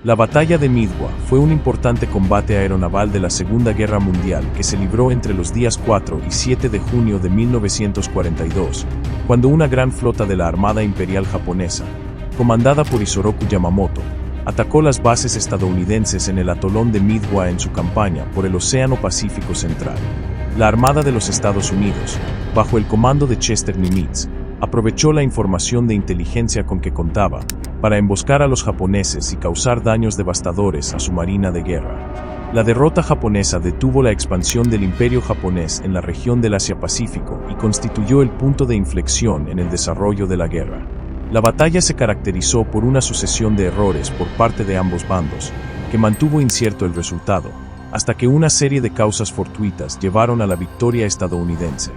La batalla de Midway fue un importante combate aeronaval de la Segunda Guerra Mundial que se libró entre los días 4 y 7 de junio de 1942, cuando una gran flota de la Armada Imperial Japonesa, comandada por Isoroku Yamamoto, atacó las bases estadounidenses en el atolón de Midway en su campaña por el Océano Pacífico Central. La Armada de los Estados Unidos, bajo el comando de Chester Nimitz, aprovechó la información de inteligencia con que contaba para emboscar a los japoneses y causar daños devastadores a su marina de guerra. La derrota japonesa detuvo la expansión del Imperio japonés en la región del Asia-Pacífico y constituyó el punto de inflexión en el desarrollo de la guerra. La batalla se caracterizó por una sucesión de errores por parte de ambos bandos, que mantuvo incierto el resultado, hasta que una serie de causas fortuitas llevaron a la victoria estadounidense.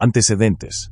Antecedentes.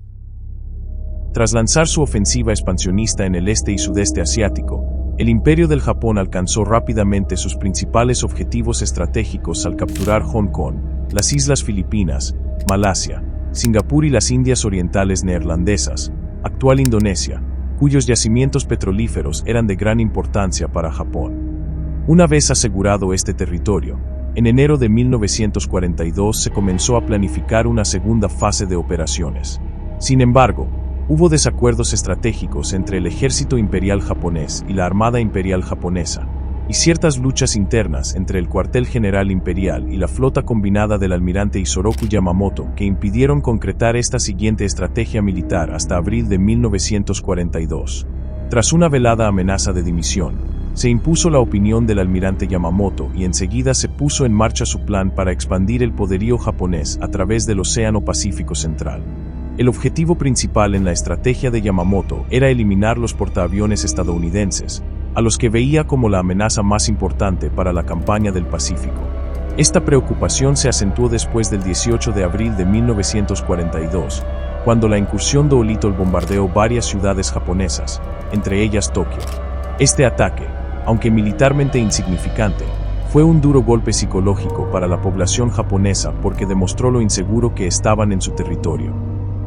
Tras lanzar su ofensiva expansionista en el este y sudeste asiático, el Imperio del Japón alcanzó rápidamente sus principales objetivos estratégicos al capturar Hong Kong, las Islas Filipinas, Malasia, Singapur y las Indias Orientales Neerlandesas, actual Indonesia, cuyos yacimientos petrolíferos eran de gran importancia para Japón. Una vez asegurado este territorio, en enero de 1942 se comenzó a planificar una segunda fase de operaciones. Sin embargo, hubo desacuerdos estratégicos entre el ejército imperial japonés y la Armada Imperial japonesa, y ciertas luchas internas entre el cuartel general imperial y la flota combinada del almirante Isoroku Yamamoto que impidieron concretar esta siguiente estrategia militar hasta abril de 1942. Tras una velada amenaza de dimisión, se impuso la opinión del almirante Yamamoto y enseguida se puso en marcha su plan para expandir el poderío japonés a través del Océano Pacífico Central. El objetivo principal en la estrategia de Yamamoto era eliminar los portaaviones estadounidenses, a los que veía como la amenaza más importante para la campaña del Pacífico. Esta preocupación se acentuó después del 18 de abril de 1942, cuando la incursión Doolittle bombardeó varias ciudades japonesas, entre ellas Tokio. Este ataque, aunque militarmente insignificante, fue un duro golpe psicológico para la población japonesa porque demostró lo inseguro que estaban en su territorio.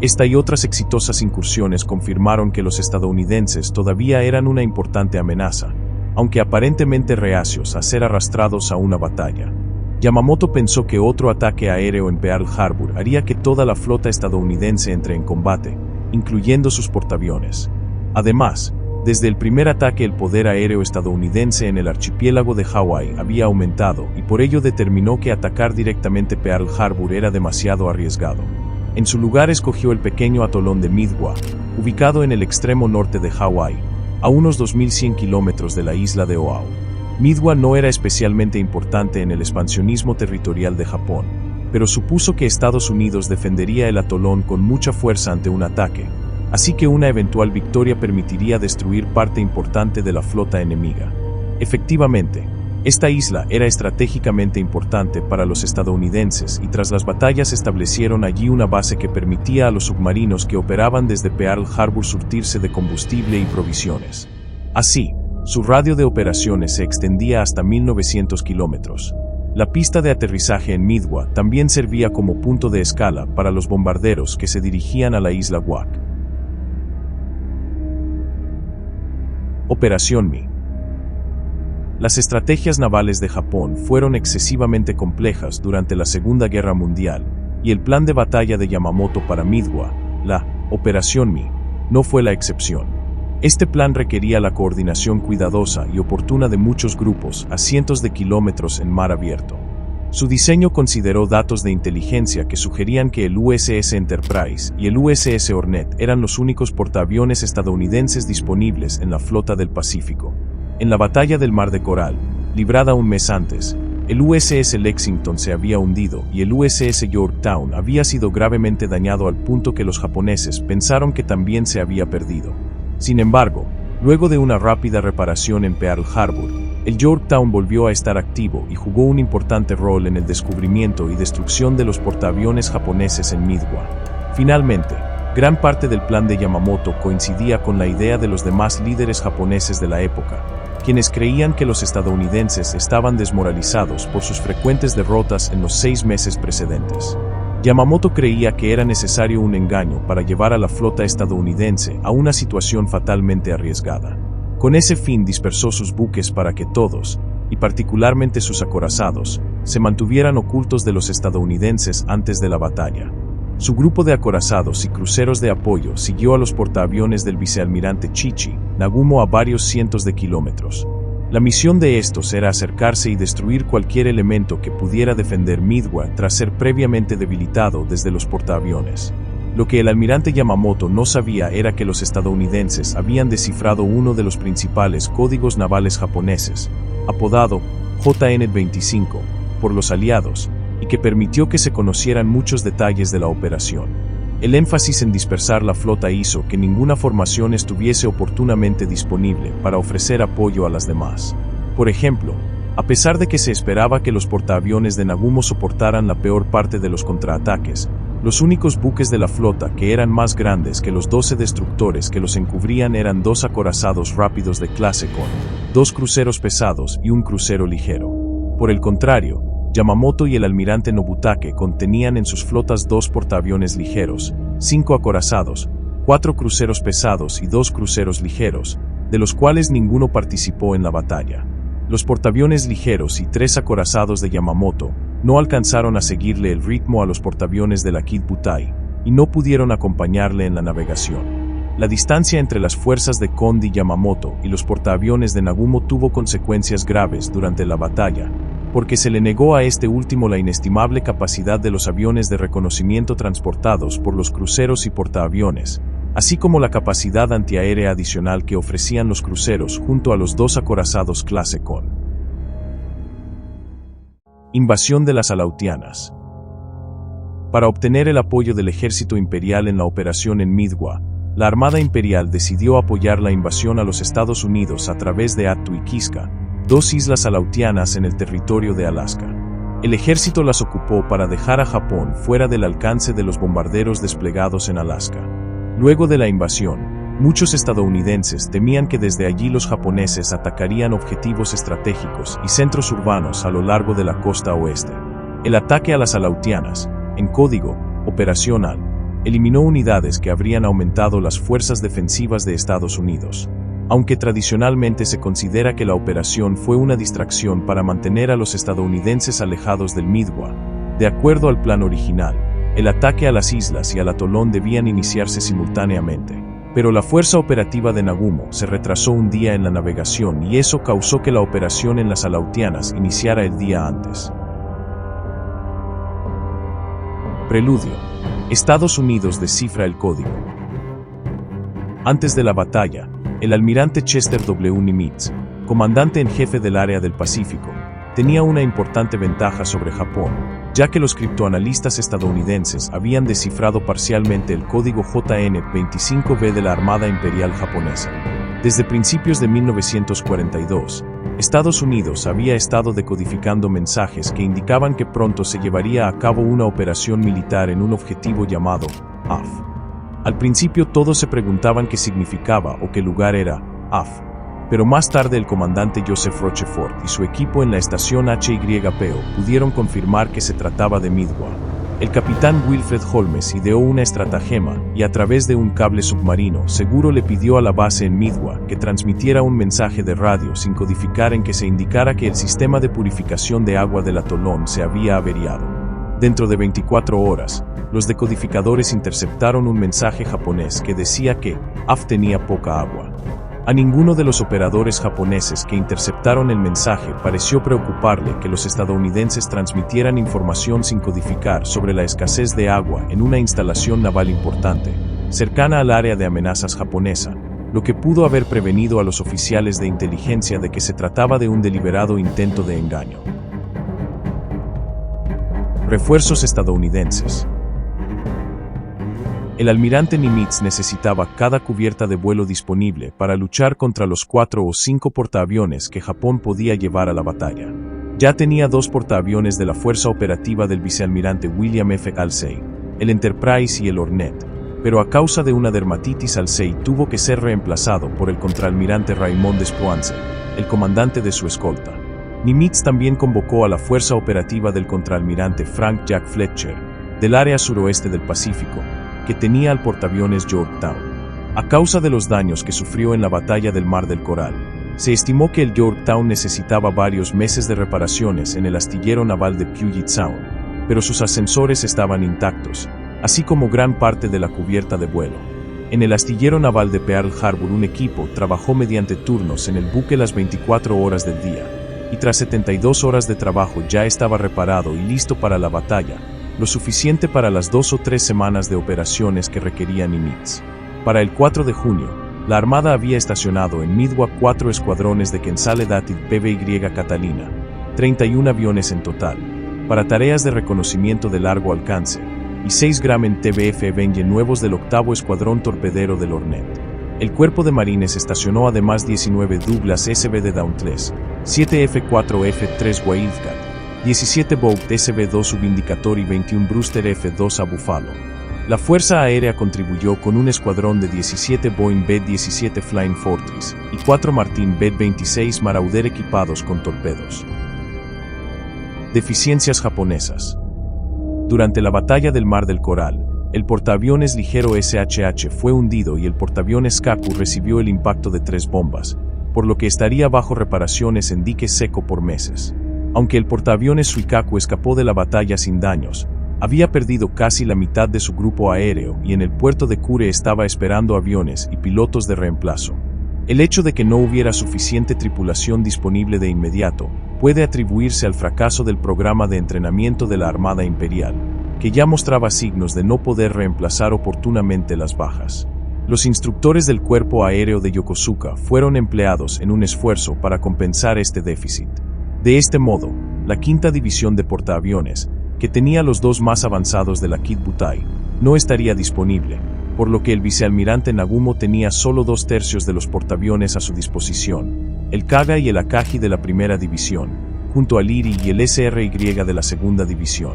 Esta y otras exitosas incursiones confirmaron que los estadounidenses todavía eran una importante amenaza, aunque aparentemente reacios a ser arrastrados a una batalla. Yamamoto pensó que otro ataque aéreo en Pearl Harbor haría que toda la flota estadounidense entre en combate, incluyendo sus portaaviones. Además, desde el primer ataque el poder aéreo estadounidense en el archipiélago de Hawái había aumentado y por ello determinó que atacar directamente Pearl Harbor era demasiado arriesgado. En su lugar escogió el pequeño atolón de Midway, ubicado en el extremo norte de Hawái, a unos 2.100 kilómetros de la isla de Oahu. Midway no era especialmente importante en el expansionismo territorial de Japón, pero supuso que Estados Unidos defendería el atolón con mucha fuerza ante un ataque, así que una eventual victoria permitiría destruir parte importante de la flota enemiga. Efectivamente, esta isla era estratégicamente importante para los estadounidenses y tras las batallas establecieron allí una base que permitía a los submarinos que operaban desde Pearl Harbor surtirse de combustible y provisiones. Así, su radio de operaciones se extendía hasta 1.900 kilómetros. La pista de aterrizaje en Midway también servía como punto de escala para los bombarderos que se dirigían a la isla Wake. Operación Mi. Las estrategias navales de Japón fueron excesivamente complejas durante la Segunda Guerra Mundial, y el plan de batalla de Yamamoto para Midway, la Operación Mi, no fue la excepción. Este plan requería la coordinación cuidadosa y oportuna de muchos grupos a cientos de kilómetros en mar abierto. Su diseño consideró datos de inteligencia que sugerían que el USS Enterprise y el USS Hornet eran los únicos portaaviones estadounidenses disponibles en la flota del Pacífico. En la batalla del Mar de Coral, librada un mes antes, el USS Lexington se había hundido y el USS Yorktown había sido gravemente dañado al punto que los japoneses pensaron que también se había perdido. Sin embargo, luego de una rápida reparación en Pearl Harbor, el Yorktown volvió a estar activo y jugó un importante rol en el descubrimiento y destrucción de los portaaviones japoneses en Midway. Finalmente, Gran parte del plan de Yamamoto coincidía con la idea de los demás líderes japoneses de la época, quienes creían que los estadounidenses estaban desmoralizados por sus frecuentes derrotas en los 6 meses precedentes. Yamamoto creía que era necesario un engaño para llevar a la flota estadounidense a una situación fatalmente arriesgada. Con ese fin dispersó sus buques para que todos, y particularmente sus acorazados, se mantuvieran ocultos de los estadounidenses antes de la batalla. Su grupo de acorazados y cruceros de apoyo siguió a los portaaviones del vicealmirante Chichi, Nagumo, a varios cientos de kilómetros. La misión de estos era acercarse y destruir cualquier elemento que pudiera defender Midway tras ser previamente debilitado desde los portaaviones. Lo que el almirante Yamamoto no sabía era que los estadounidenses habían descifrado uno de los principales códigos navales japoneses, apodado JN-25, por los aliados, y que permitió que se conocieran muchos detalles de la operación. El énfasis en dispersar la flota hizo que ninguna formación estuviese oportunamente disponible para ofrecer apoyo a las demás. Por ejemplo, a pesar de que se esperaba que los portaaviones de Nagumo soportaran la peor parte de los contraataques, los únicos buques de la flota que eran más grandes que los 12 destructores que los encubrían eran 2 acorazados rápidos de clase Kon, 2 cruceros pesados y un crucero ligero. Por el contrario, Yamamoto y el almirante Nobutake contenían en sus flotas 2 portaaviones ligeros, 5 acorazados, 4 cruceros pesados y 2 cruceros ligeros, de los cuales ninguno participó en la batalla. Los portaaviones ligeros y 3 acorazados de Yamamoto no alcanzaron a seguirle el ritmo a los portaaviones de la Kid Butai, y no pudieron acompañarle en la navegación. La distancia entre las fuerzas de Kondi Yamamoto y los portaaviones de Nagumo tuvo consecuencias graves durante la batalla, porque se le negó a este último la inestimable capacidad de los aviones de reconocimiento transportados por los cruceros y portaaviones, así como la capacidad antiaérea adicional que ofrecían los cruceros junto a los 2 acorazados clase Kon. Invasión de las Aleutianas. Para obtener el apoyo del ejército imperial en la operación en Midway, la Armada Imperial decidió apoyar la invasión a los Estados Unidos a través de Attu y Kiska, 2 islas aleutianas en el territorio de Alaska. El ejército las ocupó para dejar a Japón fuera del alcance de los bombarderos desplegados en Alaska. Luego de la invasión, muchos estadounidenses temían que desde allí los japoneses atacarían objetivos estratégicos y centros urbanos a lo largo de la costa oeste. El ataque a las Aleutianas, en código operacional, eliminó unidades que habrían aumentado las fuerzas defensivas de Estados Unidos. Aunque tradicionalmente se considera que la operación fue una distracción para mantener a los estadounidenses alejados del Midway, de acuerdo al plan original, el ataque a las islas y al atolón debían iniciarse simultáneamente. Pero la fuerza operativa de Nagumo se retrasó un día en la navegación y eso causó que la operación en las Aleutianas iniciara el día antes. Preludio. Estados Unidos descifra el código. Antes de la batalla, el almirante Chester W. Nimitz, comandante en jefe del área del Pacífico, tenía una importante ventaja sobre Japón, ya que los criptoanalistas estadounidenses habían descifrado parcialmente el código JN-25B de la Armada Imperial japonesa. Desde principios de 1942, Estados Unidos había estado decodificando mensajes que indicaban que pronto se llevaría a cabo una operación militar en un objetivo llamado AF. Al principio todos se preguntaban qué significaba o qué lugar era AF, pero más tarde el comandante Joseph Rochefort y su equipo en la estación HYPO pudieron confirmar que se trataba de Midway. El capitán Wilfred Holmes ideó una estratagema y a través de un cable submarino seguro le pidió a la base en Midway que transmitiera un mensaje de radio sin codificar en que se indicara que el sistema de purificación de agua del atolón se había averiado. Dentro de 24 horas, los decodificadores interceptaron un mensaje japonés que decía que AF tenía poca agua. A ninguno de los operadores japoneses que interceptaron el mensaje pareció preocuparle que los estadounidenses transmitieran información sin codificar sobre la escasez de agua en una instalación naval importante, cercana al área de amenazas japonesa, lo que pudo haber prevenido a los oficiales de inteligencia de que se trataba de un deliberado intento de engaño. Refuerzos estadounidenses. El almirante Nimitz necesitaba cada cubierta de vuelo disponible para luchar contra los 4 o 5 portaaviones que Japón podía llevar a la batalla. Ya tenía 2 portaaviones de la fuerza operativa del vicealmirante William F. Halsey, el Enterprise y el Hornet, pero a causa de una dermatitis al SEI tuvo que ser reemplazado por el contraalmirante Raymond Despoinces, el comandante de su escolta. Nimitz también convocó a la fuerza operativa del contraalmirante Frank Jack Fletcher, del área suroeste del Pacífico, que tenía al portaaviones Yorktown. A causa de los daños que sufrió en la batalla del Mar del Coral, se estimó que el Yorktown necesitaba varios meses de reparaciones en el astillero naval de Puget Sound, pero sus ascensores estaban intactos, así como gran parte de la cubierta de vuelo. En el astillero naval de Pearl Harbor un equipo trabajó mediante turnos en el buque las 24 horas del día, y tras 72 horas de trabajo ya estaba reparado y listo para la batalla, lo suficiente para las 2 o 3 semanas de operaciones que requería Nimitz. Para el 4 de junio, la Armada había estacionado en Midway 4 escuadrones de Consolidated PBY Catalina, 31 aviones en total, para tareas de reconocimiento de largo alcance, y 6 Grumman TBF Avenger nuevos del 8º Escuadrón Torpedero del Hornet. El Cuerpo de Marines estacionó además 19 Douglas SB de Dauntless, 7 F-4F-3 Wildcat, 17 Vought SB-2 Subindicator y 21 Brewster F-2 a Buffalo. La Fuerza Aérea contribuyó con un escuadrón de 17 Boeing B-17 Flying Fortress y 4 Martin B-26 Marauder equipados con torpedos. Deficiencias japonesas. Durante la batalla del Mar del Coral, el portaaviones ligero SHH fue hundido y el portaaviones Kaku recibió el impacto de 3 bombas, por lo que estaría bajo reparaciones en dique seco por meses. Aunque el portaaviones Suikaku escapó de la batalla sin daños, había perdido casi la mitad de su grupo aéreo y en el puerto de Kure estaba esperando aviones y pilotos de reemplazo. El hecho de que no hubiera suficiente tripulación disponible de inmediato puede atribuirse al fracaso del programa de entrenamiento de la Armada Imperial, que ya mostraba signos de no poder reemplazar oportunamente las bajas. Los instructores del Cuerpo Aéreo de Yokosuka fueron empleados en un esfuerzo para compensar este déficit. De este modo, la quinta división de portaaviones, que tenía los 2 más avanzados de la Kid Butai, no estaría disponible, por lo que el vicealmirante Nagumo tenía solo 2/3 de los portaaviones a su disposición, el Kaga y el Akagi de la primera división, junto al Iri y el SRY de la segunda división.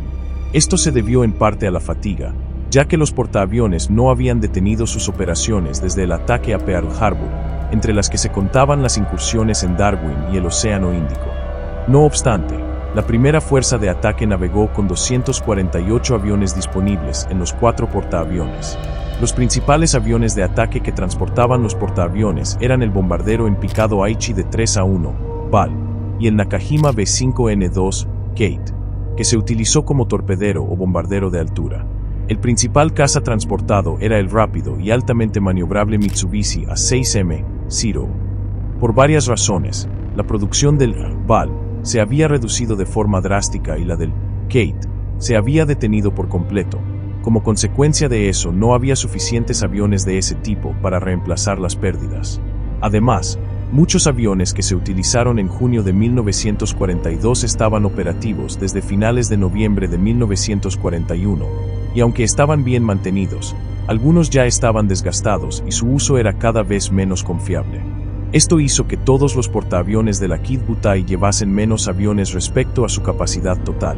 Esto se debió en parte a la fatiga, ya que los portaaviones no habían detenido sus operaciones desde el ataque a Pearl Harbor, entre las que se contaban las incursiones en Darwin y el Océano Índico. No obstante, la primera fuerza de ataque navegó con 248 aviones disponibles en los 4 portaaviones. Los principales aviones de ataque que transportaban los portaaviones eran el bombardero en picado Aichi de 3-1, BAL, y el Nakajima B-5N2, Kate, que se utilizó como torpedero o bombardero de altura. El principal caza transportado era el rápido y altamente maniobrable Mitsubishi A-6M, Zero. Por varias razones, la producción del BAL se había reducido de forma drástica y la del Kate se había detenido por completo. Como consecuencia de eso, no había suficientes aviones de ese tipo para reemplazar las pérdidas. Además, muchos aviones que se utilizaron en junio de 1942 estaban operativos desde finales de noviembre de 1941, y aunque estaban bien mantenidos, algunos ya estaban desgastados y su uso era cada vez menos confiable. Esto hizo que todos los portaaviones de la Kid Butai llevasen menos aviones respecto a su capacidad total,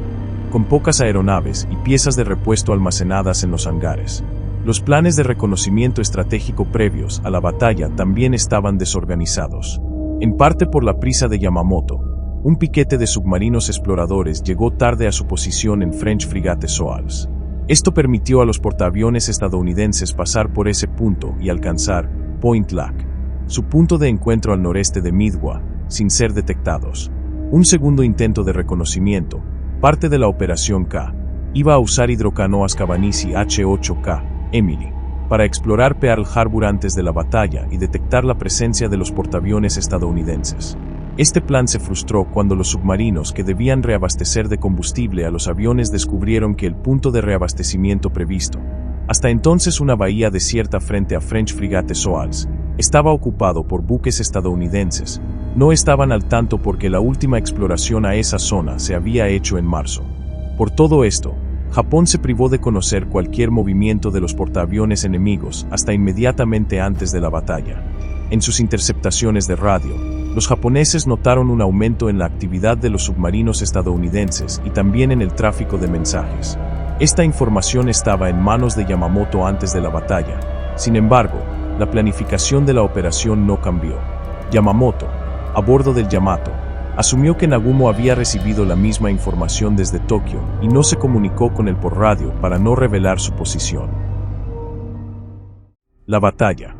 con pocas aeronaves y piezas de repuesto almacenadas en los hangares. Los planes de reconocimiento estratégico previos a la batalla también estaban desorganizados. En parte por la prisa de Yamamoto, un piquete de submarinos exploradores llegó tarde a su posición en French Frigate Soals. Esto permitió a los portaaviones estadounidenses pasar por ese punto y alcanzar Point Lac, su punto de encuentro al noreste de Midway, sin ser detectados. Un segundo intento de reconocimiento, parte de la Operación K, iba a usar hidrocanoas Cabanisi H-8K, Emily, para explorar Pearl Harbor antes de la batalla y detectar la presencia de los portaaviones estadounidenses. Este plan se frustró cuando los submarinos que debían reabastecer de combustible a los aviones descubrieron que el punto de reabastecimiento previsto, hasta entonces una bahía desierta frente a French Frigate Soals, estaba ocupado por buques estadounidenses. No estaban al tanto porque la última exploración a esa zona se había hecho en marzo. Por todo esto, Japón se privó de conocer cualquier movimiento de los portaaviones enemigos hasta inmediatamente antes de la batalla. En sus interceptaciones de radio, los japoneses notaron un aumento en la actividad de los submarinos estadounidenses y también en el tráfico de mensajes. Esta información estaba en manos de Yamamoto antes de la batalla. Sin embargo, la planificación de la operación no cambió. Yamamoto, a bordo del Yamato, asumió que Nagumo había recibido la misma información desde Tokio y no se comunicó con él por radio para no revelar su posición. La batalla.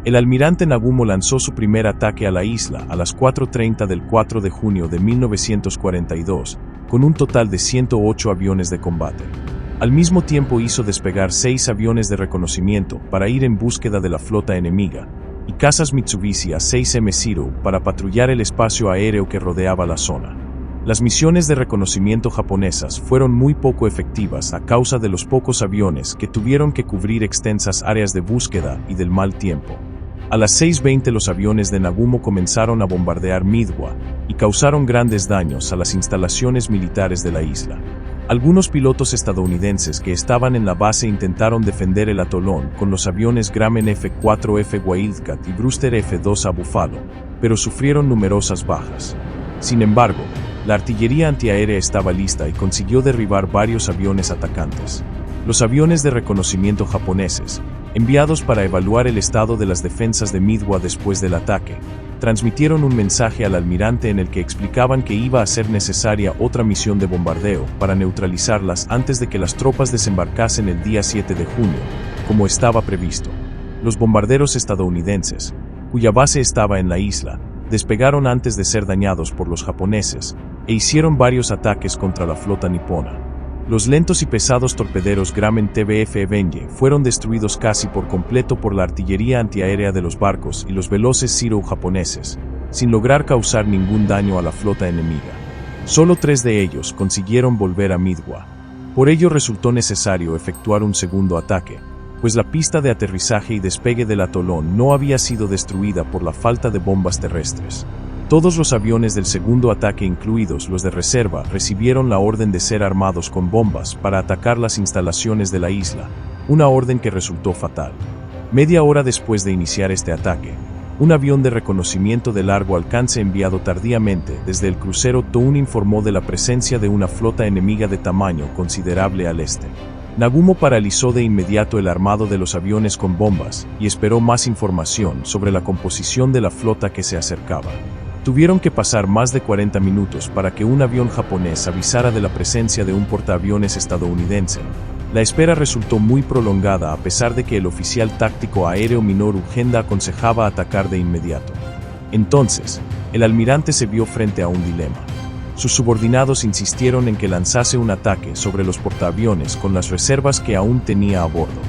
El almirante Nagumo lanzó su primer ataque a la isla a las 4:30 del 4 de junio de 1942, con un total de 108 aviones de combate. Al mismo tiempo hizo despegar 6 aviones de reconocimiento para ir en búsqueda de la flota enemiga, y cazas Mitsubishi A6M0 para patrullar el espacio aéreo que rodeaba la zona. Las misiones de reconocimiento japonesas fueron muy poco efectivas a causa de los pocos aviones que tuvieron que cubrir extensas áreas de búsqueda y del mal tiempo. A las 6:20 los aviones de Nagumo comenzaron a bombardear Midwa y causaron grandes daños a las instalaciones militares de la isla. Algunos pilotos estadounidenses que estaban en la base intentaron defender el atolón con los aviones Grumman F-4F Wildcat y Brewster F-2A Buffalo, pero sufrieron numerosas bajas. Sin embargo, la artillería antiaérea estaba lista y consiguió derribar varios aviones atacantes. Los aviones de reconocimiento japoneses, enviados para evaluar el estado de las defensas de Midwa después del ataque, transmitieron un mensaje al almirante en el que explicaban que iba a ser necesaria otra misión de bombardeo para neutralizarlas antes de que las tropas desembarcasen el día 7 de junio, como estaba previsto. Los bombarderos estadounidenses, cuya base estaba en la isla, despegaron antes de ser dañados por los japoneses e hicieron varios ataques contra la flota nipona. Los lentos y pesados torpederos Grumman TBF Avenger fueron destruidos casi por completo por la artillería antiaérea de los barcos y los veloces Zero japoneses, sin lograr causar ningún daño a la flota enemiga. Solo 3 de ellos consiguieron volver a Midwa. Por ello resultó necesario efectuar un segundo ataque, pues la pista de aterrizaje y despegue del atolón no había sido destruida por la falta de bombas terrestres. Todos los aviones del segundo ataque, incluidos los de reserva, recibieron la orden de ser armados con bombas para atacar las instalaciones de la isla, una orden que resultó fatal. Media hora después de iniciar este ataque, un avión de reconocimiento de largo alcance enviado tardíamente desde el crucero Toon informó de la presencia de una flota enemiga de tamaño considerable al este. Nagumo paralizó de inmediato el armado de los aviones con bombas y esperó más información sobre la composición de la flota que se acercaba. Tuvieron que pasar más de 40 minutos para que un avión japonés avisara de la presencia de un portaaviones estadounidense. La espera resultó muy prolongada a pesar de que el oficial táctico aéreo Minoru Genda aconsejaba atacar de inmediato. Entonces, el almirante se vio frente a un dilema. Sus subordinados insistieron en que lanzase un ataque sobre los portaaviones con las reservas que aún tenía a bordo.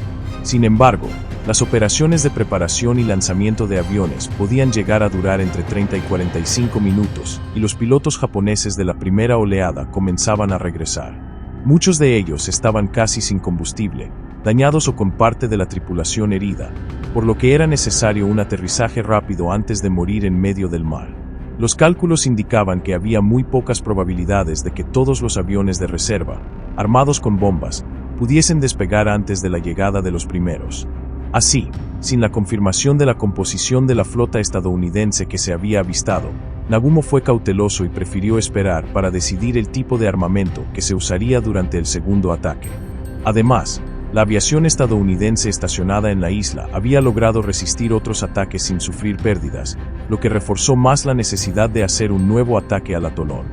Sin embargo, las operaciones de preparación y lanzamiento de aviones podían llegar a durar entre 30 y 45 minutos, y los pilotos japoneses de la primera oleada comenzaban a regresar. Muchos de ellos estaban casi sin combustible, dañados o con parte de la tripulación herida, por lo que era necesario un aterrizaje rápido antes de morir en medio del mar. Los cálculos indicaban que había muy pocas probabilidades de que todos los aviones de reserva, armados con bombas, pudiesen despegar antes de la llegada de los primeros. Así, sin la confirmación de la composición de la flota estadounidense que se había avistado, Nagumo fue cauteloso y prefirió esperar para decidir el tipo de armamento que se usaría durante el segundo ataque. Además, la aviación estadounidense estacionada en la isla había logrado resistir otros ataques sin sufrir pérdidas, lo que reforzó más la necesidad de hacer un nuevo ataque al atolón.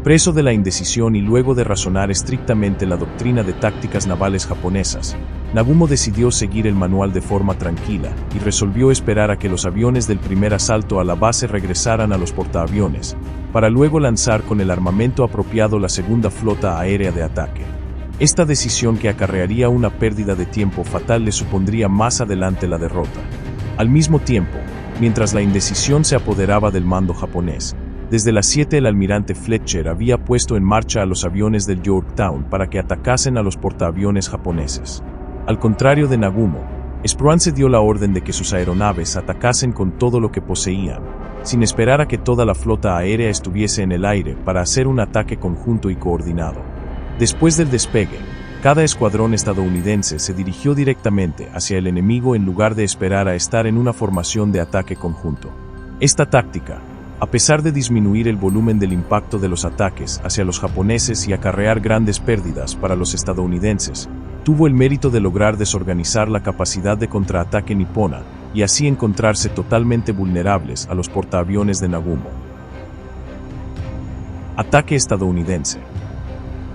Preso de la indecisión y luego de razonar estrictamente la doctrina de tácticas navales japonesas, Nagumo decidió seguir el manual de forma tranquila y resolvió esperar a que los aviones del primer asalto a la base regresaran a los portaaviones, para luego lanzar con el armamento apropiado la segunda flota aérea de ataque. Esta decisión, que acarrearía una pérdida de tiempo fatal, le supondría más adelante la derrota. Al mismo tiempo, mientras la indecisión se apoderaba del mando japonés, desde las 7 el almirante Fletcher había puesto en marcha a los aviones del Yorktown para que atacasen a los portaaviones japoneses. Al contrario de Nagumo, Spruance dio la orden de que sus aeronaves atacasen con todo lo que poseían, sin esperar a que toda la flota aérea estuviese en el aire para hacer un ataque conjunto y coordinado. Después del despegue, cada escuadrón estadounidense se dirigió directamente hacia el enemigo en lugar de esperar a estar en una formación de ataque conjunto. Esta táctica, A pesar de disminuir el volumen del impacto de los ataques hacia los japoneses y acarrear grandes pérdidas para los estadounidenses, tuvo el mérito de lograr desorganizar la capacidad de contraataque nipona y así encontrarse totalmente vulnerables a los portaaviones de Nagumo. Ataque estadounidense.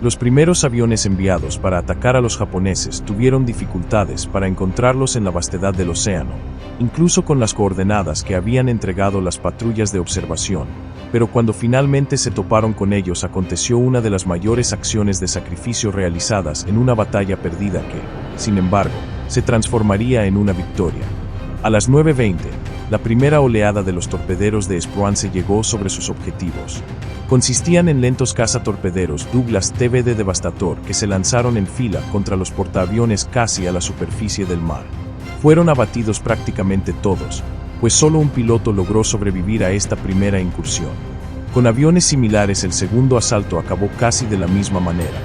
Los primeros aviones enviados para atacar a los japoneses tuvieron dificultades para encontrarlos en la vastedad del océano, incluso con las coordenadas que habían entregado las patrullas de observación, pero cuando finalmente se toparon con ellos aconteció una de las mayores acciones de sacrificio realizadas en una batalla perdida que, sin embargo, se transformaría en una victoria. A las 9:20, la primera oleada de los torpederos de Esperance llegó sobre sus objetivos. Consistían en lentos cazatorpederos Douglas TBD Devastator que se lanzaron en fila contra los portaaviones casi a la superficie del mar. Fueron abatidos prácticamente todos, pues solo un piloto logró sobrevivir a esta primera incursión. Con aviones similares el segundo asalto acabó casi de la misma manera.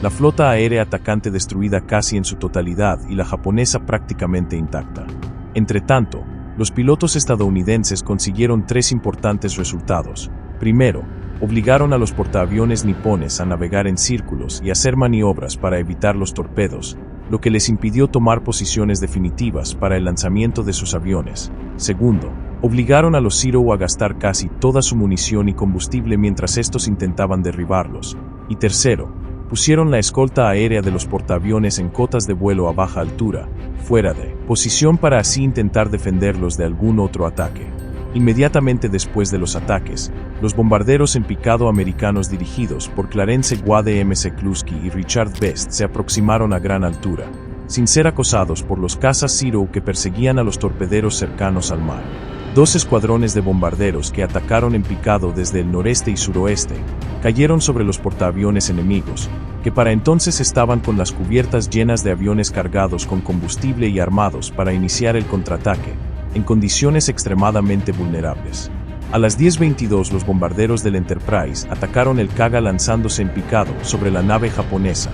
La flota aérea atacante destruida casi en su totalidad y la japonesa prácticamente intacta. Entretanto, los pilotos estadounidenses consiguieron tres importantes resultados. Primero, obligaron a los portaaviones nipones a navegar en círculos y hacer maniobras para evitar los torpedos, lo que les impidió tomar posiciones definitivas para el lanzamiento de sus aviones. Segundo, obligaron a los Zero a gastar casi toda su munición y combustible mientras estos intentaban derribarlos. Y tercero, pusieron la escolta aérea de los portaaviones en cotas de vuelo a baja altura, fuera de posición para así intentar defenderlos de algún otro ataque. Inmediatamente después de los ataques, los bombarderos en picado americanos dirigidos por Clarence Wade McCluskey y Richard Best se aproximaron a gran altura, sin ser acosados por los cazas Zero que perseguían a los torpederos cercanos al mar. Dos escuadrones de bombarderos que atacaron en picado desde el noreste y suroeste, cayeron sobre los portaaviones enemigos, que para entonces estaban con las cubiertas llenas de aviones cargados con combustible y armados para iniciar el contraataque, en condiciones extremadamente vulnerables. A las 10:22 los bombarderos del Enterprise atacaron el Kaga lanzándose en picado sobre la nave japonesa,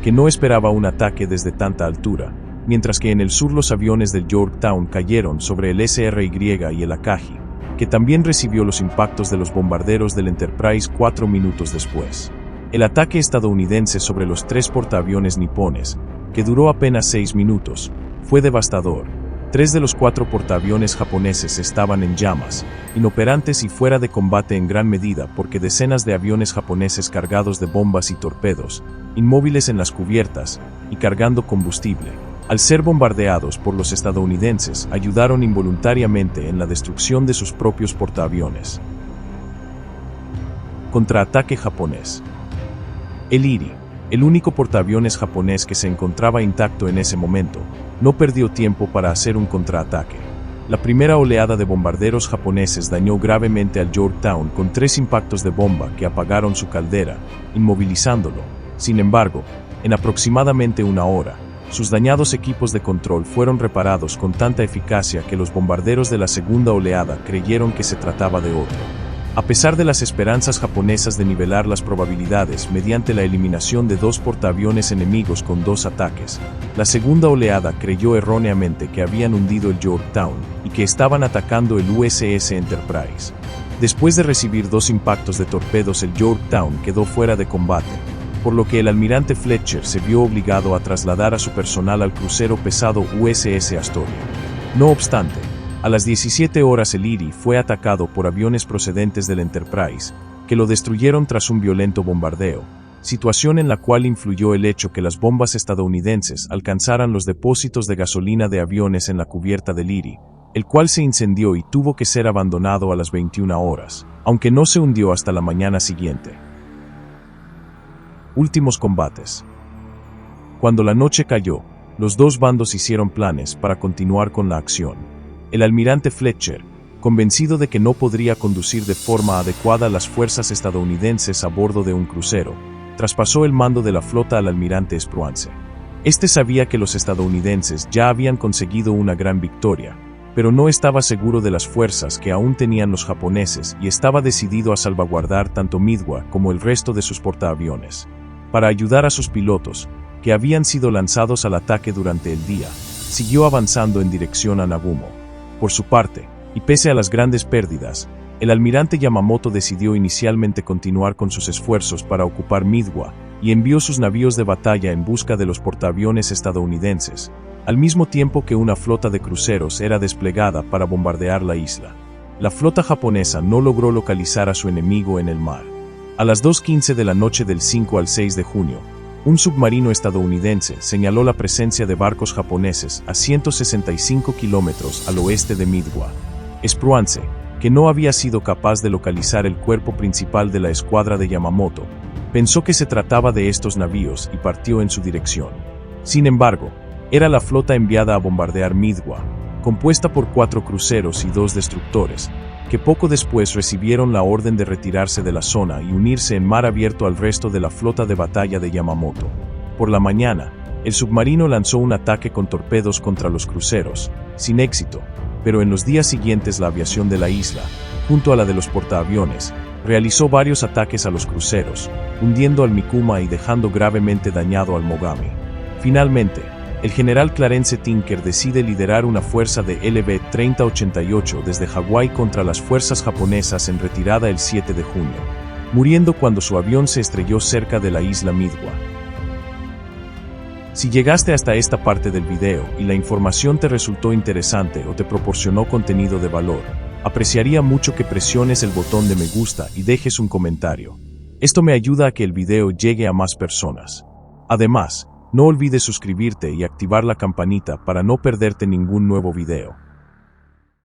que no esperaba un ataque desde tanta altura, mientras que en el sur los aviones del Yorktown cayeron sobre el SRY y el Akagi, que también recibió los impactos de los bombarderos del Enterprise 4 minutos después. El ataque estadounidense sobre los tres portaaviones nipones, que duró apenas 6 minutos, fue devastador. 3 de los 4 portaaviones japoneses estaban en llamas, inoperantes y fuera de combate en gran medida porque decenas de aviones japoneses cargados de bombas y torpedos, inmóviles en las cubiertas y cargando combustible, al ser bombardeados por los estadounidenses, ayudaron involuntariamente en la destrucción de sus propios portaaviones. Contraataque japonés. El Iri, el único portaaviones japonés que se encontraba intacto en ese momento, no perdió tiempo para hacer un contraataque. La primera oleada de bombarderos japoneses dañó gravemente al Yorktown con 3 impactos de bomba que apagaron su caldera, inmovilizándolo. Sin embargo, en aproximadamente una hora, sus dañados equipos de control fueron reparados con tanta eficacia que los bombarderos de la segunda oleada creyeron que se trataba de otro. A pesar de las esperanzas japonesas de nivelar las probabilidades mediante la eliminación de 2 portaaviones enemigos con 2 ataques, la segunda oleada creyó erróneamente que habían hundido el Yorktown y que estaban atacando el USS Enterprise. Después de recibir 2 impactos de torpedos, el Yorktown quedó fuera de combate, por lo que el almirante Fletcher se vio obligado a trasladar a su personal al crucero pesado USS Astoria. No obstante, a las 17 horas el Iri fue atacado por aviones procedentes del Enterprise, que lo destruyeron tras un violento bombardeo, situación en la cual influyó el hecho que las bombas estadounidenses alcanzaran los depósitos de gasolina de aviones en la cubierta del Iri, el cual se incendió y tuvo que ser abandonado a las 21 horas, aunque no se hundió hasta la mañana siguiente. Últimos combates. Cuando la noche cayó, los dos bandos hicieron planes para continuar con la acción. El almirante Fletcher, convencido de que no podría conducir de forma adecuada las fuerzas estadounidenses a bordo de un crucero, traspasó el mando de la flota al almirante Esperance. Este sabía que los estadounidenses ya habían conseguido una gran victoria, pero no estaba seguro de las fuerzas que aún tenían los japoneses y estaba decidido a salvaguardar tanto Midway como el resto de sus portaaviones. Para ayudar a sus pilotos, que habían sido lanzados al ataque durante el día, siguió avanzando en dirección a Nagumo. Por su parte, y pese a las grandes pérdidas, el almirante Yamamoto decidió inicialmente continuar con sus esfuerzos para ocupar Midwa y envió sus navíos de batalla en busca de los portaaviones estadounidenses, al mismo tiempo que una flota de cruceros era desplegada para bombardear la isla. La flota japonesa no logró localizar a su enemigo en el mar. A las 2:15 de la noche del 5 al 6 de junio, un submarino estadounidense señaló la presencia de barcos japoneses a 165 kilómetros al oeste de Midwa. Spruance, que no había sido capaz de localizar el cuerpo principal de la escuadra de Yamamoto, pensó que se trataba de estos navíos y partió en su dirección. Sin embargo, era la flota enviada a bombardear Midwa, compuesta por 4 cruceros y 2 destructores, que poco después recibieron la orden de retirarse de la zona y unirse en mar abierto al resto de la flota de batalla de Yamamoto. Por la mañana, el submarino lanzó un ataque con torpedos contra los cruceros, sin éxito, pero en los días siguientes la aviación de la isla, junto a la de los portaaviones, realizó varios ataques a los cruceros, hundiendo al Mikuma y dejando gravemente dañado al Mogami. Finalmente, el general Clarence Tinker decide liderar una fuerza de LB-3088 desde Hawái contra las fuerzas japonesas en retirada el 7 de junio, muriendo cuando su avión se estrelló cerca de la isla Midwa. Si llegaste hasta esta parte del video y la información te resultó interesante o te proporcionó contenido de valor, apreciaría mucho que presiones el botón de me gusta y dejes un comentario. Esto me ayuda a que el video llegue a más personas. Además, no olvides suscribirte y activar la campanita para no perderte ningún nuevo video.